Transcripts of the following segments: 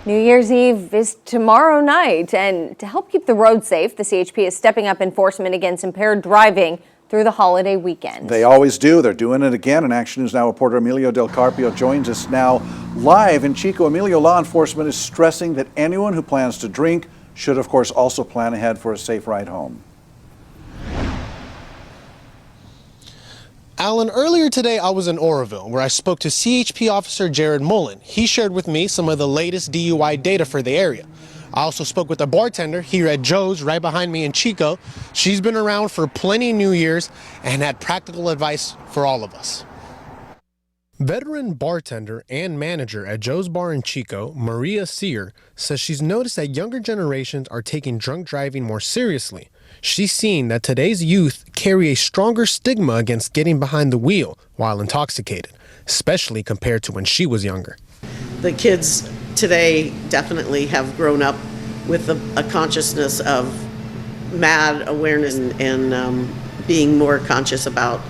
New Year's Eve is tomorrow night, and to help keep the road safe, the CHP is stepping up enforcement against impaired driving through the holiday weekend. They always do. They're doing it again. And Action News Now reporter Emilio Del Carpio joins us now live in Chico. Emilio, law enforcement is stressing that anyone who plans to drink should, of course, also plan ahead for a safe ride home. Alan, earlier today I was in Oroville where I spoke to CHP officer Jared Mullen. He shared with me some of the latest DUI data for the area. I also spoke with a bartender here at Joe's right behind me in Chico. She's been around for plenty of New Year's and had practical advice for all of us. Veteran bartender and manager at Joe's Bar in Chico, Maria Sear, says she's noticed that younger generations are taking drunk driving more seriously. She's seen that today's youth carry a stronger stigma against getting behind the wheel while intoxicated, especially compared to when she was younger. The kids today definitely have grown up with a consciousness of mad awareness and being more conscious about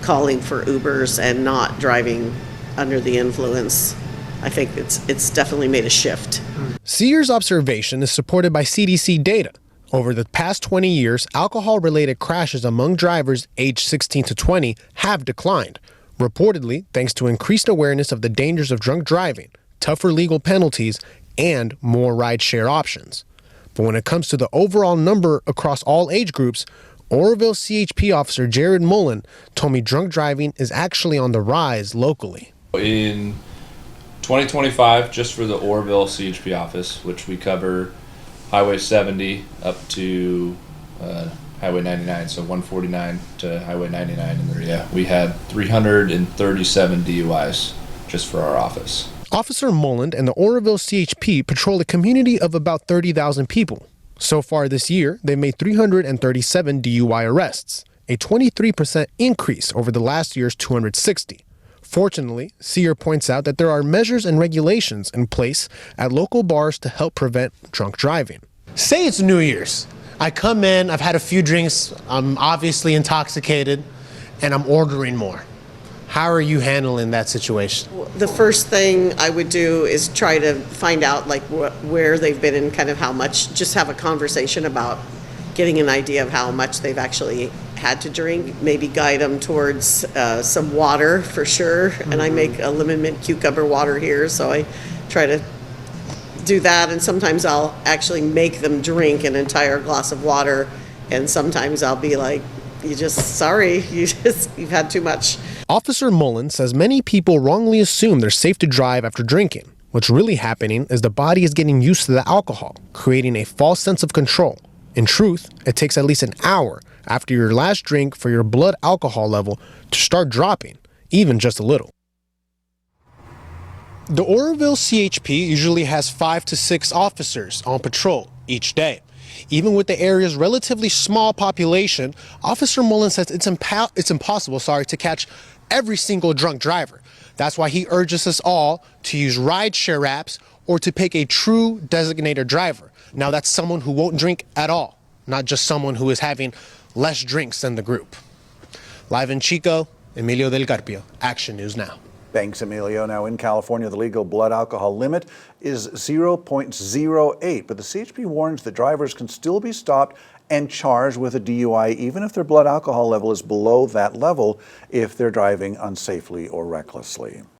calling for Ubers and not driving under the influence. I think it's definitely made a shift. Sear's observation is supported by CDC data. Over the past 20 years, alcohol-related crashes among drivers aged 16 to 20 have declined, reportedly thanks to increased awareness of the dangers of drunk driving, tougher legal penalties, and more ride-share options. But when it comes to the overall number across all age groups, Oroville CHP officer Jared Mullen told me drunk driving is actually on the rise locally. In 2025, just for the Oroville CHP office, which we cover Highway 70 up to Highway 99, so 149 to Highway 99 in the area, we had 337 DUIs just for our office. Officer Mullen and the Oroville CHP patrol a community of about 30,000 people. So far this year, they made 337 DUI arrests, a 23% increase over the last year's 260. Fortunately, Sear points out that there are measures and regulations in place at local bars to help prevent drunk driving. Say it's New Year's. I come in, I've had a few drinks, I'm obviously intoxicated, and I'm ordering more. How are you handling that situation? The first thing I would do is try to find out like where they've been and kind of how much, just have a conversation about getting an idea of how much they've actually had to drink, maybe guide them towards some water for sure. And I make a lemon mint cucumber water here, so I try to do that. And sometimes I'll actually make them drink an entire glass of water, and sometimes I'll be like, you've had too much. Officer Mullen says many people wrongly assume they're safe to drive after drinking. What's really happening is the body is getting used to the alcohol, creating a false sense of control. In truth, it takes at least an hour after your last drink for your blood alcohol level to start dropping, even just a little. The Oroville CHP usually has 5 to 6 officers on patrol each day. Even with the area's relatively small population, Officer Mullen says it's impossible to catch every single drunk driver. That's why he urges us all to use ride-share apps or to pick a true designated driver. Now that's someone who won't drink at all, not just someone who is having less drinks than the group. Live in Chico, Emilio Del Carpio, Action News Now. Thanks, Emilio. Now, in California, the legal blood alcohol limit is 0.08, but the CHP warns that drivers can still be stopped and charged with a DUI even if their blood alcohol level is below that level if they're driving unsafely or recklessly.